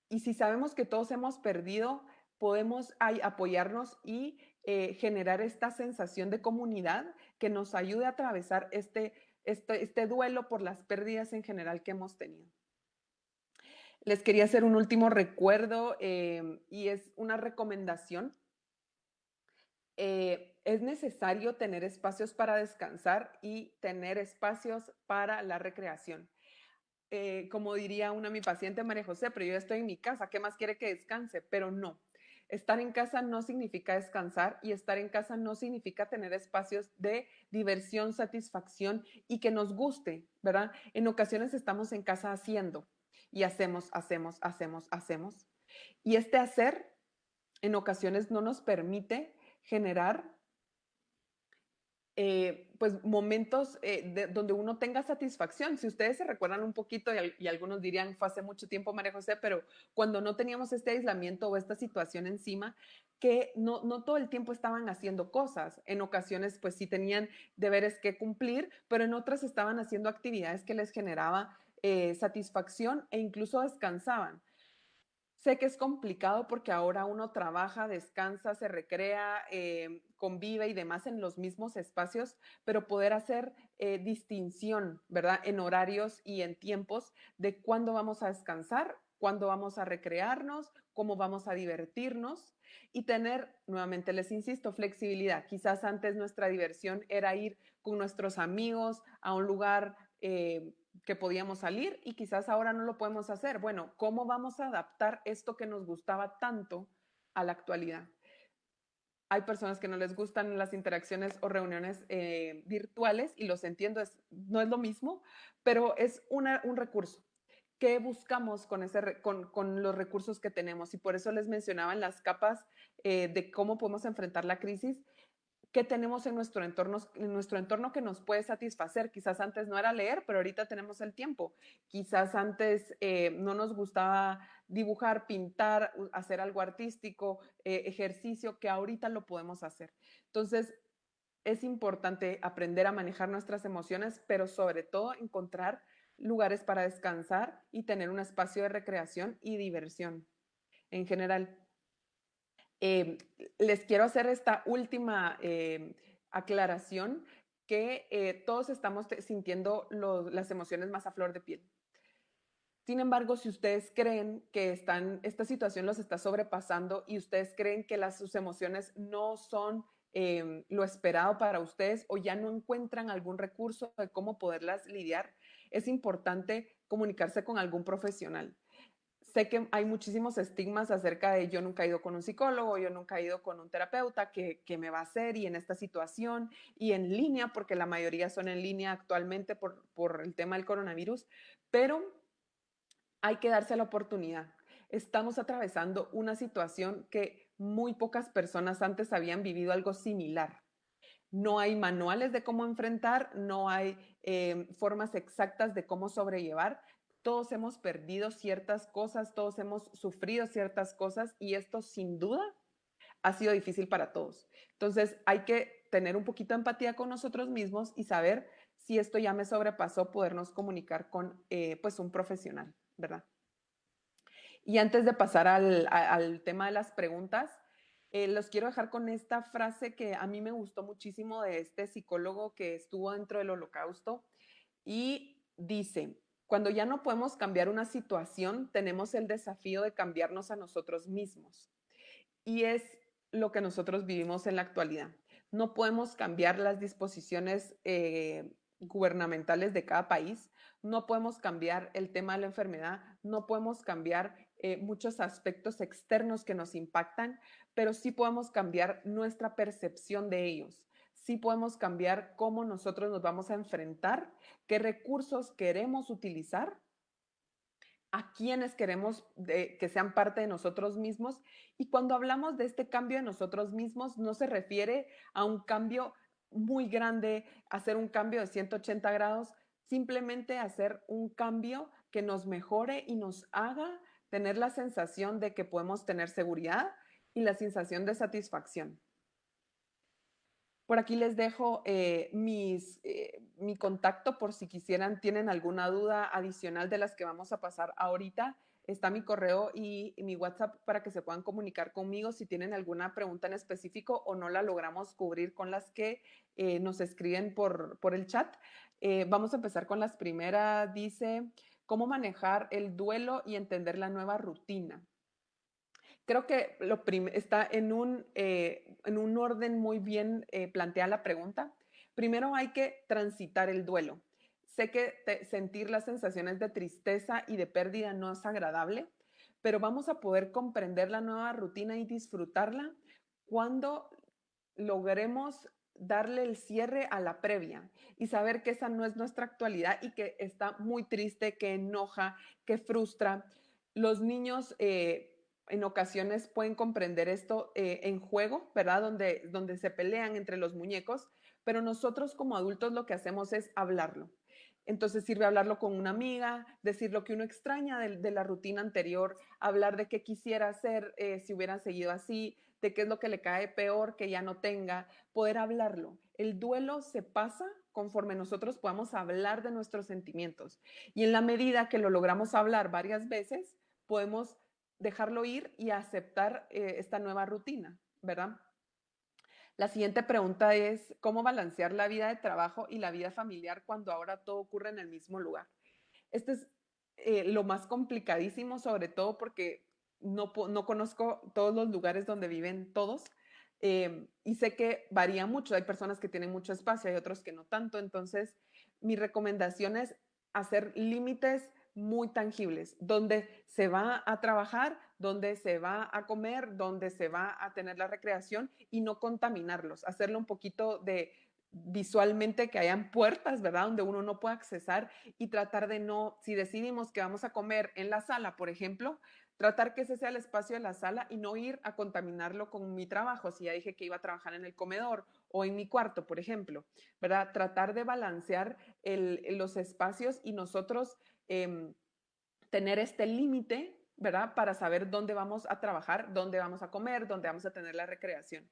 y si sabemos que todos hemos perdido, podemos apoyarnos y generar esta sensación de comunidad que nos ayude a atravesar este duelo por las pérdidas en general que hemos tenido. Les quería hacer un último recuerdo y es una recomendación. Es necesario tener espacios para descansar y tener espacios para la recreación. Como diría una mi paciente, María José, pero yo estoy en mi casa, ¿qué más quiere que descanse? Pero no, estar en casa no significa descansar y estar en casa no significa tener espacios de diversión, satisfacción y que nos guste, ¿verdad? En ocasiones estamos en casa haciendo y hacemos. Y este hacer en ocasiones no nos permite generar pues momentos donde uno tenga satisfacción. Si ustedes se recuerdan un poquito, y algunos dirían, fue hace mucho tiempo, María José, pero cuando no teníamos este aislamiento o esta situación encima, que no todo el tiempo estaban haciendo cosas. En ocasiones, pues sí tenían deberes que cumplir, pero en otras estaban haciendo actividades que les generaba satisfacción e incluso descansaban. Sé que es complicado porque ahora uno trabaja, descansa, se recrea, convive y demás en los mismos espacios, pero poder hacer distinción, ¿verdad? En horarios y en tiempos de cuándo vamos a descansar, cuándo vamos a recrearnos, cómo vamos a divertirnos y tener, nuevamente les insisto, flexibilidad. Quizás antes nuestra diversión era ir con nuestros amigos a un lugar que podíamos salir y quizás ahora no lo podemos hacer. Bueno, ¿cómo vamos a adaptar esto que nos gustaba tanto a la actualidad? Hay personas que no les gustan las interacciones o reuniones virtuales y los entiendo, no es lo mismo, pero es un recurso. ¿Qué buscamos con los recursos que tenemos? Y por eso les mencionaba en las capas de cómo podemos enfrentar la crisis. ¿Qué tenemos en nuestro entorno que nos puede satisfacer? Quizás antes no era leer, pero ahorita tenemos el tiempo. Quizás antes no nos gustaba dibujar, pintar, hacer algo artístico, ejercicio, que ahorita lo podemos hacer. Entonces, es importante aprender a manejar nuestras emociones, pero sobre todo encontrar lugares para descansar y tener un espacio de recreación y diversión en general. Eh, Les quiero hacer esta última aclaración que todos estamos sintiendo las emociones más a flor de piel. Sin embargo, si ustedes creen que esta situación los está sobrepasando y ustedes creen que sus emociones no son lo esperado para ustedes o ya no encuentran algún recurso de cómo poderlas lidiar, es importante comunicarse con algún profesional. Sé que hay muchísimos estigmas acerca de yo nunca he ido con un psicólogo, yo nunca he ido con un terapeuta, que me va a hacer y en esta situación y en línea, porque la mayoría son en línea actualmente por el tema del coronavirus, pero hay que darse la oportunidad. Estamos atravesando una situación que muy pocas personas antes habían vivido algo similar. No hay manuales de cómo enfrentar, no hay formas exactas de cómo sobrellevar. Todos hemos perdido ciertas cosas, todos hemos sufrido ciertas cosas y esto sin duda ha sido difícil para todos. Entonces hay que tener un poquito de empatía con nosotros mismos y saber si esto ya me sobrepasó, podernos comunicar con pues un profesional, ¿verdad? Y antes de pasar al tema de las preguntas, los quiero dejar con esta frase que a mí me gustó muchísimo de este psicólogo que estuvo dentro del Holocausto y dice, cuando ya no podemos cambiar una situación, tenemos el desafío de cambiarnos a nosotros mismos. Y es lo que nosotros vivimos en la actualidad. No podemos cambiar las disposiciones gubernamentales de cada país, no podemos cambiar el tema de la enfermedad, no podemos cambiar muchos aspectos externos que nos impactan, pero sí podemos cambiar nuestra percepción de ellos. Sí podemos cambiar cómo nosotros nos vamos a enfrentar, qué recursos queremos utilizar, a quienes queremos que sean parte de nosotros mismos. Y cuando hablamos de este cambio de nosotros mismos, no se refiere a un cambio muy grande, hacer un cambio de 180 grados, simplemente hacer un cambio que nos mejore y nos haga tener la sensación de que podemos tener seguridad y la sensación de satisfacción. Por aquí les dejo mi contacto por si quisieran, tienen alguna duda adicional de las que vamos a pasar ahorita. Está mi correo y mi WhatsApp para que se puedan comunicar conmigo si tienen alguna pregunta en específico o no la logramos cubrir con las que nos escriben por el chat. Vamos a empezar con las primeras. Dice, ¿cómo manejar el duelo y entender la nueva rutina? Creo que está en un orden muy bien planteada la pregunta. Primero hay que transitar el duelo. Sé que sentir las sensaciones de tristeza y de pérdida no es agradable, pero vamos a poder comprender la nueva rutina y disfrutarla cuando logremos darle el cierre a la previa y saber que esa no es nuestra actualidad y que está muy triste, que enoja, que frustra. Los niños en ocasiones pueden comprender esto en juego, ¿verdad? Donde se pelean entre los muñecos, pero nosotros como adultos lo que hacemos es hablarlo. Entonces sirve hablarlo con una amiga, decir lo que uno extraña de la rutina anterior, hablar de qué quisiera hacer si hubieran seguido así, de qué es lo que le cae peor que ya no tenga, poder hablarlo. El duelo se pasa conforme nosotros podamos hablar de nuestros sentimientos. Y en la medida que lo logramos hablar varias veces, podemos dejarlo ir y aceptar esta nueva rutina, ¿verdad? La siguiente pregunta es, ¿cómo balancear la vida de trabajo y la vida familiar cuando ahora todo ocurre en el mismo lugar? Este es lo más complicadísimo, sobre todo porque no conozco todos los lugares donde viven todos y sé que varía mucho. Hay personas que tienen mucho espacio, hay otros que no tanto. Entonces, mi recomendación es hacer límites muy tangibles, donde se va a trabajar, donde se va a comer, donde se va a tener la recreación y no contaminarlos, hacerlo un poquito de visualmente que hayan puertas, ¿verdad? Donde uno no pueda accesar y tratar de no, si decidimos que vamos a comer en la sala, por ejemplo, tratar que ese sea el espacio de la sala y no ir a contaminarlo con mi trabajo, si ya dije que iba a trabajar en el comedor o en mi cuarto, por ejemplo, ¿verdad? Tratar de balancear los espacios y nosotros tener este límite, ¿verdad? Para saber dónde vamos a trabajar, dónde vamos a comer, dónde vamos a tener la recreación.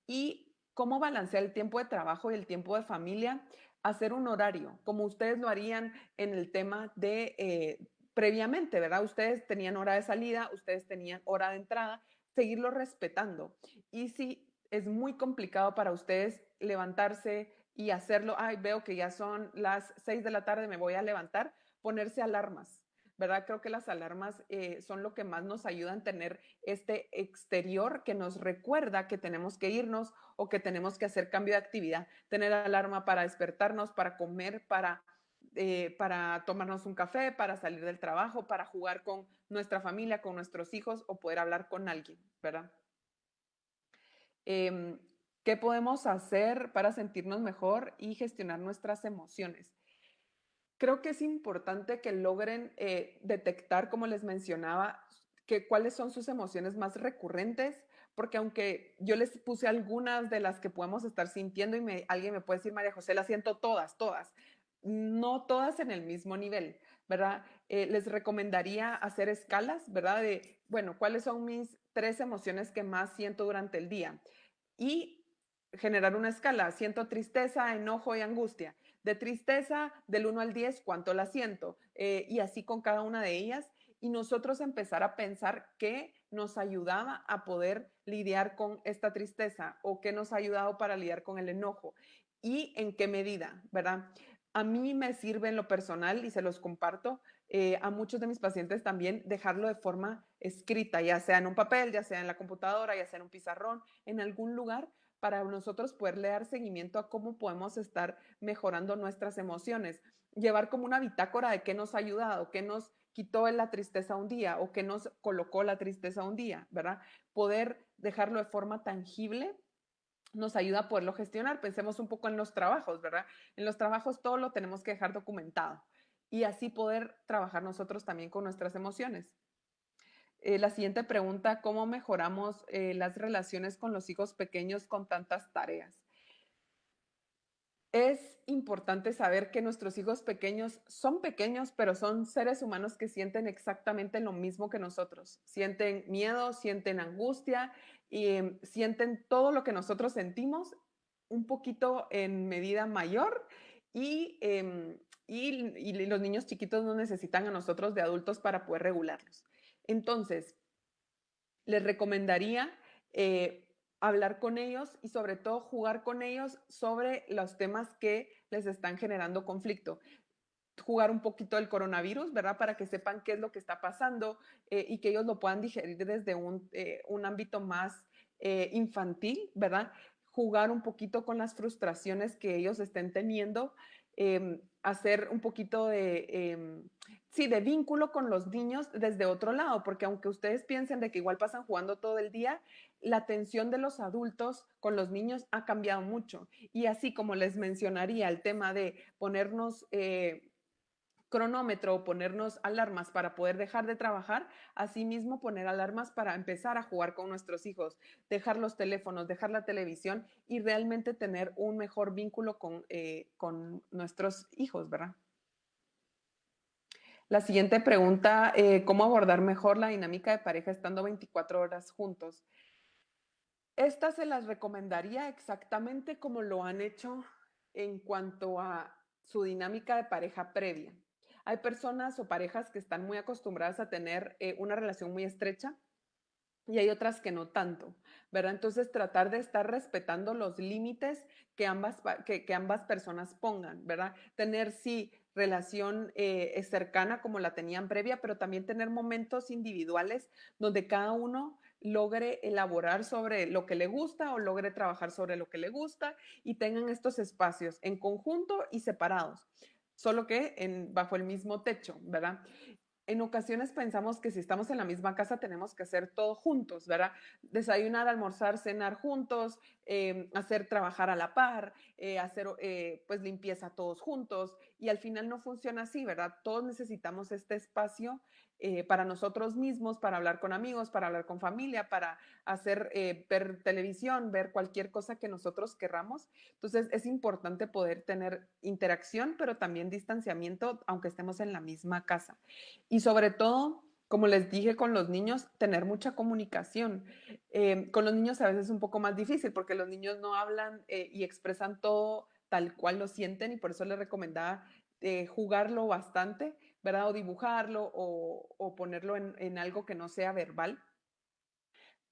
Y cómo balancear el tiempo de trabajo y el tiempo de familia, hacer un horario, como ustedes lo harían en el tema de previamente, ¿verdad? Ustedes tenían hora de salida, ustedes tenían hora de entrada, seguirlo respetando. Y si es muy complicado para ustedes levantarse y hacerlo, ay, veo que ya son las 6 de la tarde, me voy a levantar, ponerse alarmas, ¿verdad? Creo que las alarmas son lo que más nos ayudan a tener este exterior que nos recuerda que tenemos que irnos o que tenemos que hacer cambio de actividad. Tener alarma para despertarnos, para comer, para tomarnos un café, para salir del trabajo, para jugar con nuestra familia, con nuestros hijos o poder hablar con alguien, ¿verdad? Eh, ¿Qué podemos hacer para sentirnos mejor y gestionar nuestras emociones? Creo que es importante que logren detectar, como les mencionaba, cuáles son sus emociones más recurrentes, porque aunque yo les puse algunas de las que podemos estar sintiendo y alguien me puede decir, María José, las siento todas, todas, no todas en el mismo nivel, ¿verdad? Les recomendaría hacer escalas, ¿verdad? De, bueno, ¿cuáles son mis 3 emociones que más siento durante el día? Y generar una escala, siento tristeza, enojo y angustia. De tristeza, del 1 al 10, ¿cuánto la siento? Y así con cada una de ellas. Y nosotros empezar a pensar qué nos ayudaba a poder lidiar con esta tristeza o qué nos ha ayudado para lidiar con el enojo y en qué medida, ¿verdad? A mí me sirve en lo personal y se los comparto a muchos de mis pacientes también dejarlo de forma escrita, ya sea en un papel, ya sea en la computadora, ya sea en un pizarrón, en algún lugar, para nosotros poderle dar seguimiento a cómo podemos estar mejorando nuestras emociones. Llevar como una bitácora de qué nos ha ayudado, qué nos quitó la tristeza un día o qué nos colocó la tristeza un día, ¿verdad? Poder dejarlo de forma tangible nos ayuda a poderlo gestionar. Pensemos un poco en los trabajos, ¿verdad? En los trabajos todo lo tenemos que dejar documentado y así poder trabajar nosotros también con nuestras emociones. La siguiente pregunta, ¿cómo mejoramos las relaciones con los hijos pequeños con tantas tareas? Es importante saber que nuestros hijos pequeños son pequeños, pero son seres humanos que sienten exactamente lo mismo que nosotros. Sienten miedo, sienten angustia y sienten todo lo que nosotros sentimos, un poquito en medida mayor y, y los niños chiquitos no necesitan a nosotros de adultos para poder regularlos. Entonces, les recomendaría hablar con ellos y sobre todo jugar con ellos sobre los temas que les están generando conflicto. Jugar un poquito del coronavirus, ¿verdad? Para que sepan qué es lo que está pasando y que ellos lo puedan digerir desde un ámbito más infantil, ¿verdad? Jugar un poquito con las frustraciones que ellos estén teniendo, hacer un poquito sí, de vínculo con los niños desde otro lado, porque aunque ustedes piensen de que igual pasan jugando todo el día, la atención de los adultos con los niños ha cambiado mucho. Y así como les mencionaría el tema de ponernos cronómetro o ponernos alarmas para poder dejar de trabajar, asimismo poner alarmas para empezar a jugar con nuestros hijos, dejar los teléfonos, dejar la televisión y realmente tener un mejor vínculo con nuestros hijos, ¿verdad? La siguiente pregunta, ¿cómo abordar mejor la dinámica de pareja estando 24 horas juntos? Estas se las recomendaría exactamente como lo han hecho en cuanto a su dinámica de pareja previa. Hay personas o parejas que están muy acostumbradas a tener una relación muy estrecha y hay otras que no tanto, ¿verdad? Entonces tratar de estar respetando los límites que ambas personas pongan, ¿verdad? Tener, sí, relación cercana como la tenían previa, pero también tener momentos individuales donde cada uno logre elaborar sobre lo que le gusta o logre trabajar sobre lo que le gusta y tengan estos espacios en conjunto y separados, solo que bajo el mismo techo, ¿verdad? En ocasiones pensamos que si estamos en la misma casa tenemos que hacer todo juntos, ¿verdad? Desayunar, almorzar, cenar juntos, hacer trabajar a la par, hacer pues limpieza todos juntos y al final no funciona así, ¿verdad? Todos necesitamos este espacio para nosotros mismos, para hablar con amigos, para hablar con familia, para hacer, ver televisión, ver cualquier cosa que nosotros querramos. Entonces es importante poder tener interacción, pero también distanciamiento, aunque estemos en la misma casa. Y sobre todo, como les dije con los niños, tener mucha comunicación. Con los niños a veces es un poco más difícil porque los niños no hablan y expresan todo tal cual lo sienten y por eso les recomendaba jugarlo bastante, ¿verdad? O dibujarlo o ponerlo en algo que no sea verbal,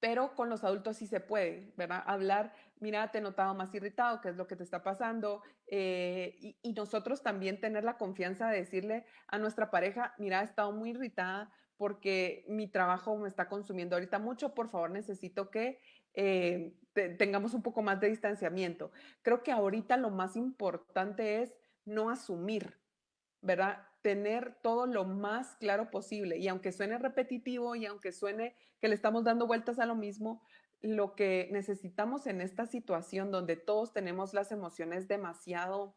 pero con los adultos sí se puede, ¿verdad? Hablar, mira, te he notado más irritado, ¿qué es lo que te está pasando? Y nosotros también tener la confianza de decirle a nuestra pareja, mira, he estado muy irritada porque mi trabajo me está consumiendo ahorita mucho, por favor necesito que tengamos un poco más de distanciamiento. Creo que ahorita lo más importante es no asumir, ¿verdad? Tener todo lo más claro posible. Y aunque suene repetitivo y aunque suene que le estamos dando vueltas a lo mismo, lo que necesitamos en esta situación donde todos tenemos las emociones demasiado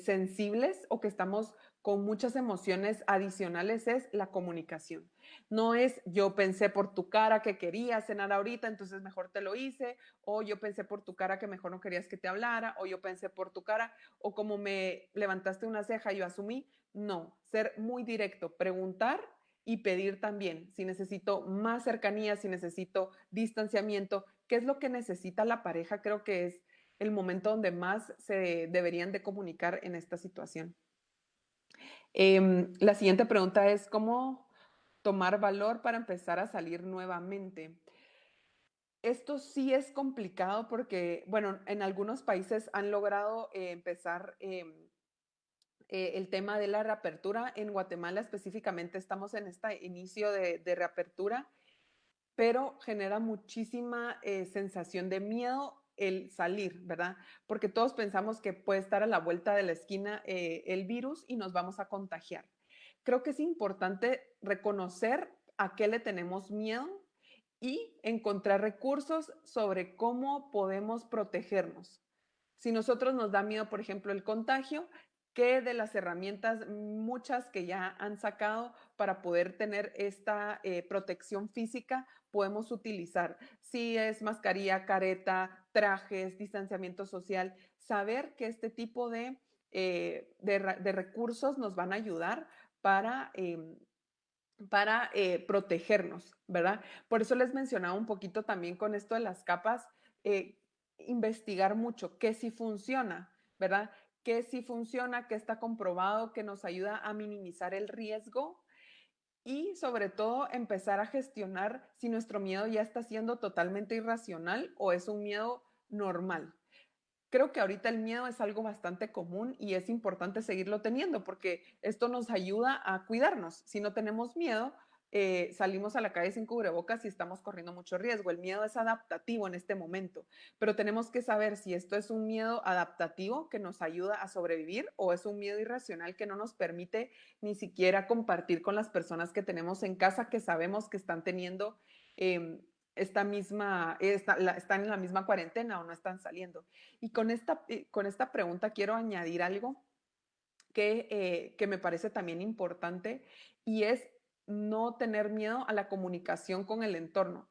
sensibles o que estamos con muchas emociones adicionales es la comunicación. No es yo pensé por tu cara que querías cenar ahorita, entonces mejor te lo hice, o yo pensé por tu cara que mejor no querías que te hablara, o yo pensé por tu cara, o como me levantaste una ceja, yo asumí. No, ser muy directo, preguntar y pedir también si necesito más cercanía, si necesito distanciamiento, qué es lo que necesita la pareja, creo que es el momento donde más se deberían de comunicar en esta situación. La siguiente pregunta es, ¿cómo tomar valor para empezar a salir nuevamente? Esto sí es complicado porque, bueno, en algunos países han logrado empezar el tema de la reapertura. En Guatemala específicamente estamos en este inicio de reapertura, pero genera muchísima sensación de miedo el salir, ¿verdad? Porque todos pensamos que puede estar a la vuelta de la esquina el virus y nos vamos a contagiar. Creo que es importante reconocer a qué le tenemos miedo y encontrar recursos sobre cómo podemos protegernos. Si nosotros nos da miedo, por ejemplo, el contagio, ¿qué de las herramientas, muchas que ya han sacado para poder tener esta protección física, podemos utilizar? Si es mascarilla, careta, trajes, distanciamiento social, saber que este tipo de recursos nos van a ayudar para protegernos, ¿verdad? Por eso les mencionaba un poquito también con esto de las capas, eh, investigar mucho qué sí funciona, ¿verdad? Qué sí funciona, qué está comprobado, que nos ayuda a minimizar el riesgo y sobre todo empezar a gestionar si nuestro miedo ya está siendo totalmente irracional o es un miedo normal. Creo que ahorita el miedo es algo bastante común y es importante seguirlo teniendo porque esto nos ayuda a cuidarnos. Si no tenemos miedo, salimos a la calle sin cubrebocas y estamos corriendo mucho riesgo. El miedo es adaptativo en este momento, pero tenemos que saber si esto es un miedo adaptativo que nos ayuda a sobrevivir o es un miedo irracional que no nos permite ni siquiera compartir con las personas que tenemos en casa que sabemos que están teniendo están en la misma cuarentena o no están saliendo. Y con esta pregunta quiero añadir algo que me parece también importante y es no tener miedo a la comunicación con el entorno.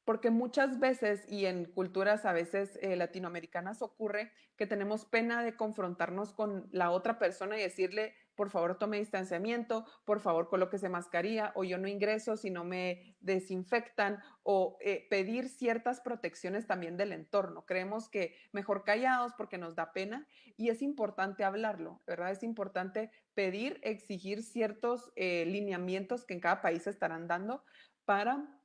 Porque muchas veces, y en culturas a veces latinoamericanas ocurre, que tenemos pena de confrontarnos con la otra persona y decirle, por favor, tome distanciamiento, por favor, colóquese mascarilla, o yo no ingreso si no me desinfectan, o pedir ciertas protecciones también del entorno. Creemos que mejor callados porque nos da pena y es importante hablarlo, ¿verdad? Es importante pedir, exigir ciertos lineamientos que en cada país se estarán dando para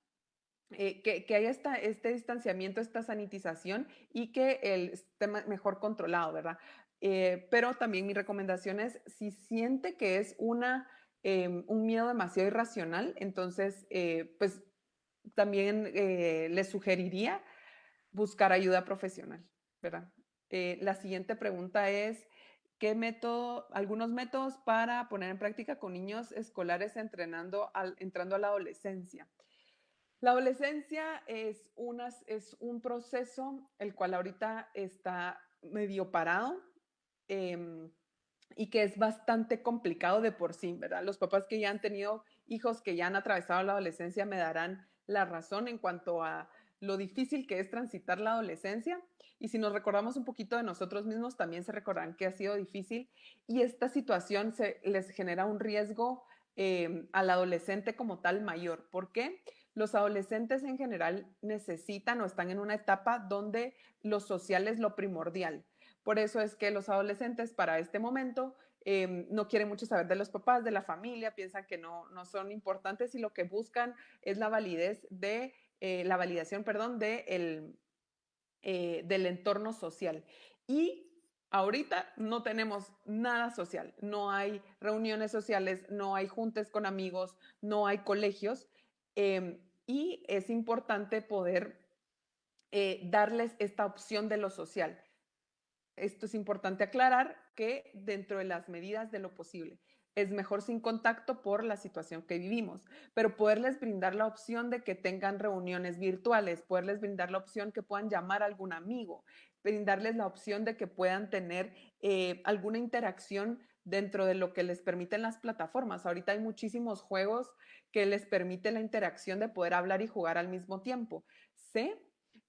que haya este distanciamiento, esta sanitización y que el esté mejor controlado, ¿verdad? Pero también mi recomendación es, si siente que es un miedo demasiado irracional, entonces, pues también le sugeriría buscar ayuda profesional, ¿verdad? La siguiente pregunta es, algunos métodos para poner en práctica con niños escolares entrando a la adolescencia? La adolescencia es un proceso el cual ahorita está medio parado eh, y que es bastante complicado de por sí, ¿verdad? Los papás que ya han tenido hijos que ya han atravesado la adolescencia me darán la razón en cuanto a lo difícil que es transitar la adolescencia. Y si nos recordamos un poquito de nosotros mismos, también se recordarán que ha sido difícil y esta situación les genera un riesgo al adolescente como tal mayor. ¿Por qué? Los adolescentes en general necesitan o están en una etapa donde lo social es lo primordial. Por eso es que los adolescentes para este momento no quieren mucho saber de los papás, de la familia, piensan que no son importantes y lo que buscan es la validación, perdón, del entorno social. Y ahorita no tenemos nada social, no hay reuniones sociales, no hay juntes con amigos, no hay colegios. Y es importante poder darles esta opción de lo social. Esto es importante aclarar que dentro de las medidas de lo posible es mejor sin contacto por la situación que vivimos, pero poderles brindar la opción de que tengan reuniones virtuales, poderles brindar la opción que puedan llamar a algún amigo, brindarles la opción de que puedan tener alguna interacción dentro de lo que les permiten las plataformas. Ahorita hay muchísimos juegos que les permite la interacción de poder hablar y jugar al mismo tiempo. Sé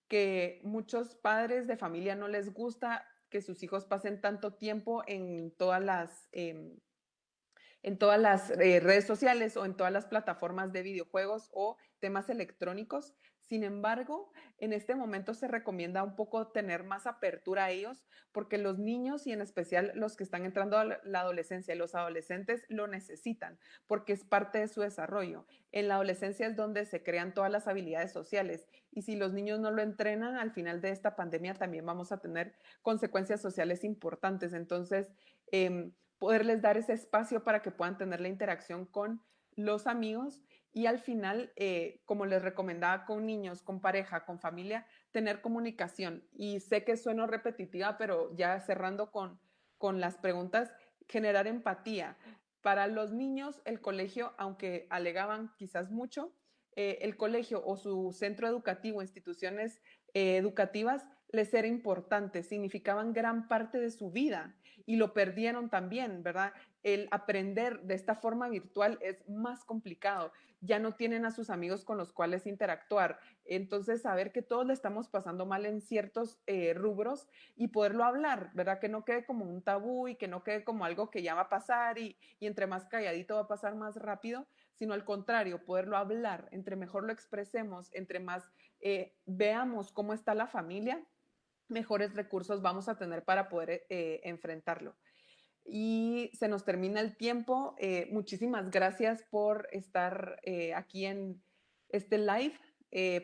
que muchos padres de familia no les gusta que sus hijos pasen tanto tiempo en todas las redes sociales o en todas las plataformas de videojuegos o temas electrónicos. Sin embargo, en este momento se recomienda un poco tener más apertura a ellos porque los niños y en especial los que están entrando a la adolescencia y los adolescentes lo necesitan porque es parte de su desarrollo. En la adolescencia es donde se crean todas las habilidades sociales y si los niños no lo entrenan, al final de esta pandemia también vamos a tener consecuencias sociales importantes. Entonces, poderles dar ese espacio para que puedan tener la interacción con los amigos y al final, como les recomendaba con niños, con pareja, con familia, tener comunicación. Y sé que sueno repetitiva, pero ya cerrando con las preguntas, generar empatía. Para los niños, el colegio, aunque alegaban quizás mucho, el colegio o su centro educativo, instituciones educativas, les era importante, significaban gran parte de su vida y lo perdieron también, ¿verdad? El aprender de esta forma virtual es más complicado. Ya no tienen a sus amigos con los cuales interactuar. Entonces, saber que todos le estamos pasando mal en ciertos rubros y poderlo hablar, ¿verdad? Que no quede como un tabú y que no quede como algo que ya va a pasar y entre más calladito va a pasar más rápido, sino al contrario, poderlo hablar, entre mejor lo expresemos, entre más veamos cómo está la familia, mejores recursos vamos a tener para poder enfrentarlo. Y se nos termina el tiempo. Muchísimas gracias por estar aquí en este live.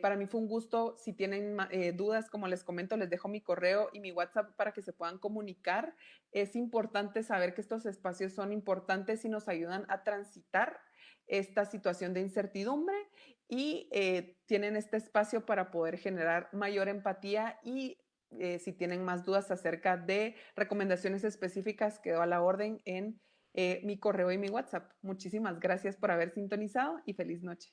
Para mí fue un gusto. Si tienen dudas, como les comento, les dejo mi correo y mi WhatsApp para que se puedan comunicar. Es importante saber que estos espacios son importantes y nos ayudan a transitar esta situación de incertidumbre y tienen este espacio para poder generar mayor empatía y si tienen más dudas acerca de recomendaciones específicas, quedo a la orden en mi correo y mi WhatsApp. Muchísimas gracias por haber sintonizado y feliz noche.